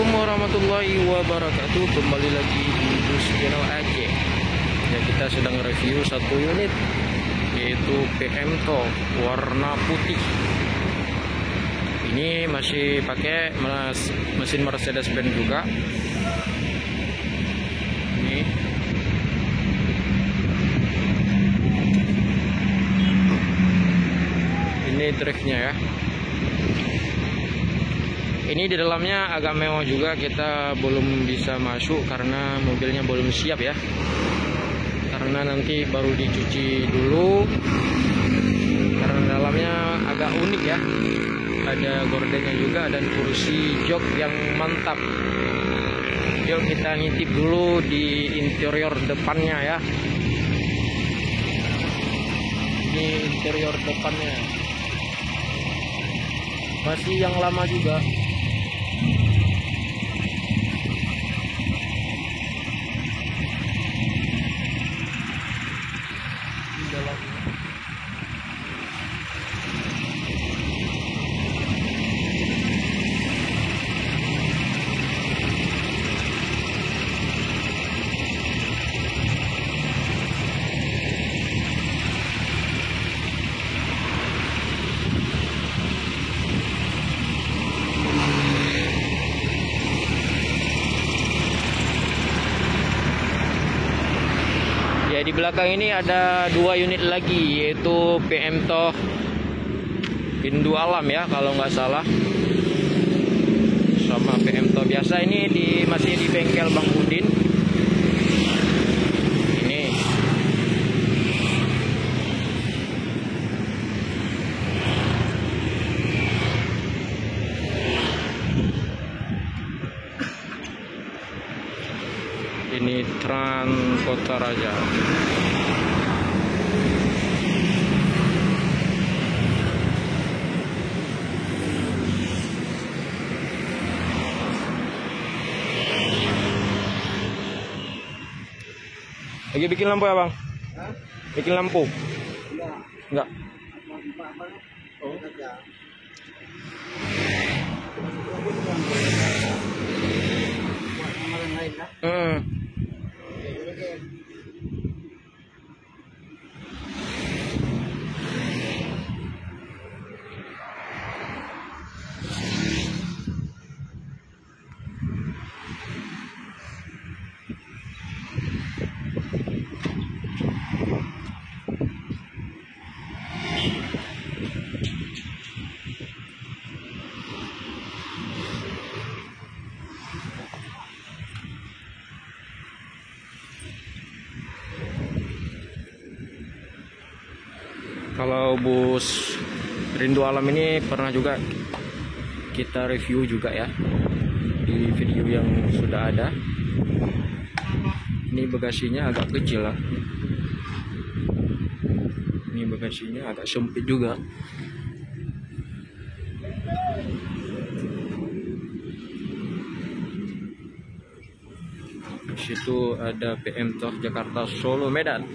Assalamualaikum warahmatullahi wabarakatuh. Kembali lagi di Bus Channel Aceh. Ya, kita sedang review satu unit, yaitu PMTO warna putih. Ini masih pakai mesin Mercedes-Benz juga. Ini drive-nya ya. Ini di dalamnya agak mewah juga, kita belum bisa masuk karena mobilnya belum siap ya. Karena nanti baru dicuci dulu. Karena dalamnya agak unik ya. Ada gordennya juga dan kursi jok yang mantap. Yuk kita ngintip dulu di interior depannya ya. Ini interior depannya. Masih yang lama juga. Ya, di belakang ini ada dua unit lagi, yaitu PMTO Hindu Alam ya kalau nggak salah, sama PMTO biasa. Ini masih di bengkel Bang Udin. Ini Trans Kota Raja. Lagi bikin lampu ya Bang? Bikin lampu? Enggak. Oh. Kalau bus Rindu Alam ini pernah juga kita review juga ya di video yang sudah ada. Ini bagasinya agak kecil lah. Ini bagasinya agak sempit juga. Di situ ada PMTO Jakarta Solo Medan.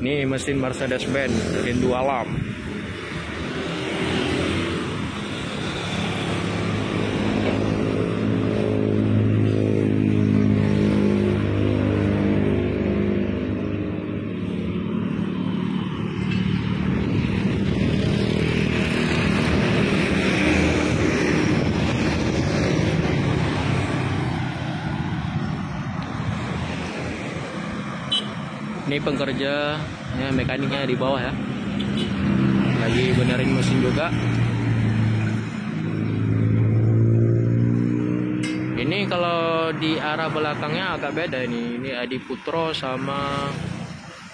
Ini mesin Mercedes-Benz Hindu Alam. Ini pekerja ya, mekaniknya di bawah ya, lagi benerin mesin juga. Ini kalau di arah belakangnya agak beda nih. Ini Adi Putro sama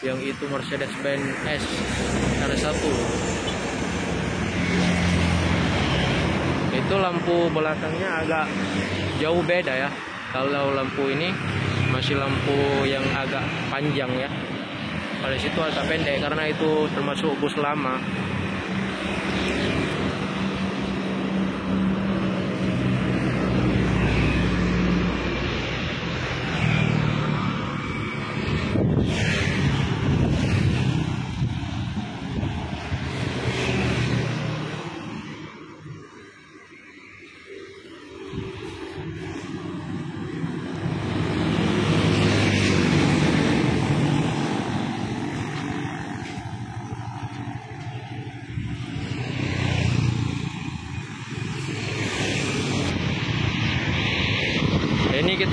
yang itu Mercedes-Benz S R1. Itu lampu belakangnya agak jauh beda ya. Kalau lampu ini masih lampu yang agak panjang ya. Kalau situ agak pendek karena itu termasuk bus lama.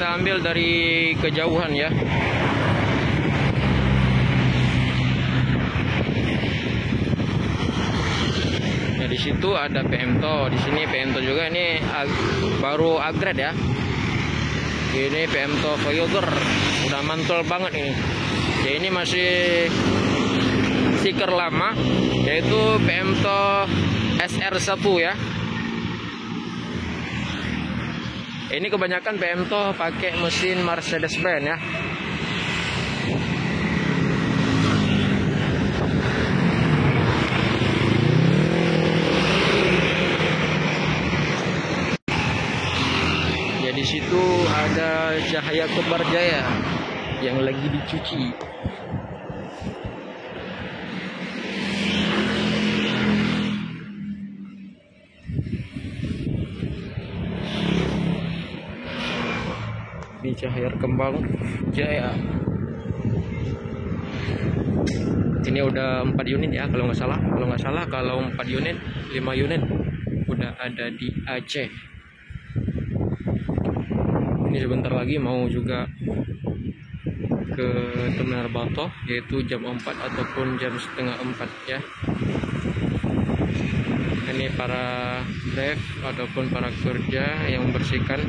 kita ambil dari kejauhan ya. Nah, di situ ada PMTO, di sini PMTO juga, ini baru upgrade ya. Ini PMTO Voyager, udah mantul banget ini. Ya, ini masih stiker lama, yaitu PMTO SR1 ya. Ini kebanyakan PMTO pakai mesin Mercedes-Benz ya. Ya, di situ ada cahaya kembar jaya yang lagi dicuci. Di cahaya kembang jaya. Ini udah 4 unit ya kalau nggak salah. Kalau 4 unit, 5 unit udah ada di Aceh. Ini sebentar lagi mau juga ke Terminal Bato, yaitu jam 4 ataupun jam setengah 4 ya. Ini para ref ataupun para kerja yang membersihkan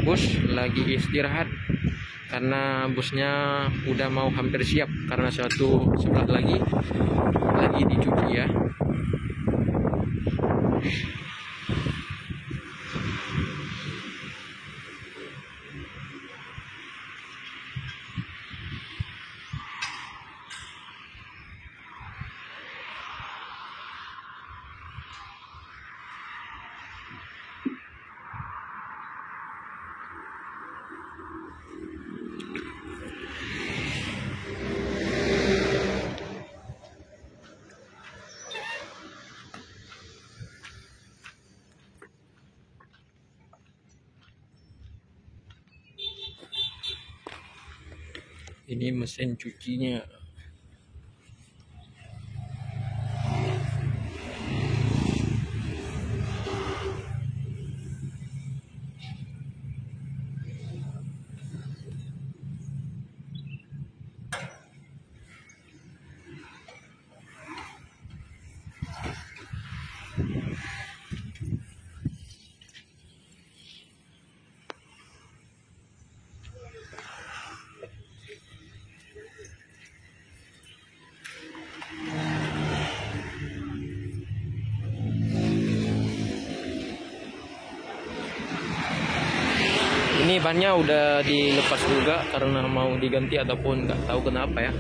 bus lagi istirahat karena busnya udah mau hampir siap, karena satu sebelah lagi dicuci ya. Ini mesin cucinya. Ini bannya udah dilepas juga karena mau diganti ataupun nggak tahu kenapa ya.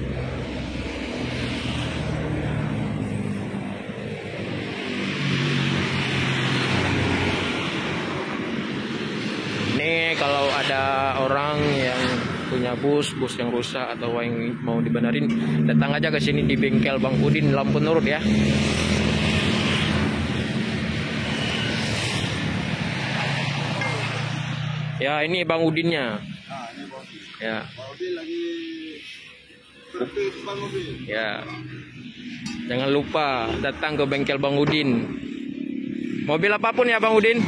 Ini kalau ada orang yang punya bus yang rusak atau yang mau dibenerin, datang aja ke sini di bengkel Bang Udin Lampu Nurut ya. Ya, ini Bang Udinnya. Nah, ini Bang Udin. Ya. Bang Udin lagi servis Bang Udin. Ya. Jangan lupa datang ke bengkel Bang Udin. Mobil apapun ya Bang Udin?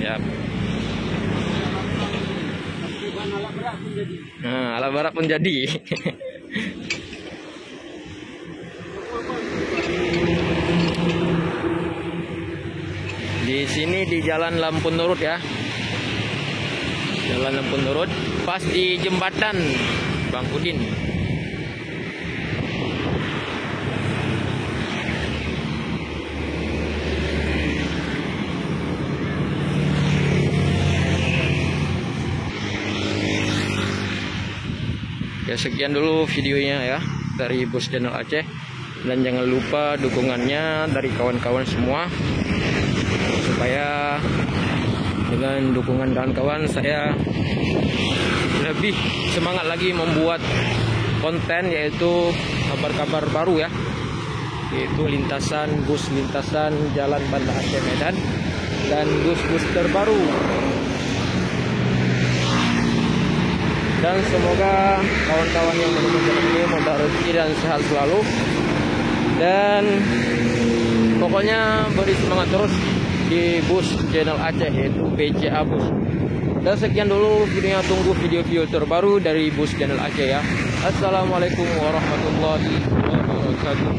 Ya. Nah, alat berat pun jadi. Di sini di Jalan Lampu Nurut ya. Jalan Lampu Nurut, pas di jembatan Bang Udin. Ya, sekian dulu videonya ya dari Bus Channel Aceh, dan jangan lupa dukungannya dari kawan-kawan semua, supaya dengan dukungan kawan-kawan saya lebih semangat lagi membuat konten, yaitu kabar-kabar baru ya, yaitu lintasan Jalan Banda Aceh Medan dan bus-bus terbaru. Dan semoga kawan-kawan yang menonton channel ini mudah rezeki dan sehat selalu, dan pokoknya beri semangat terus di Bus Channel Aceh, yaitu BCA Bus. Dan sekian dulu videonya, tunggu video-video terbaru dari Bus Channel Aceh ya. Assalamualaikum warahmatullahi wabarakatuh.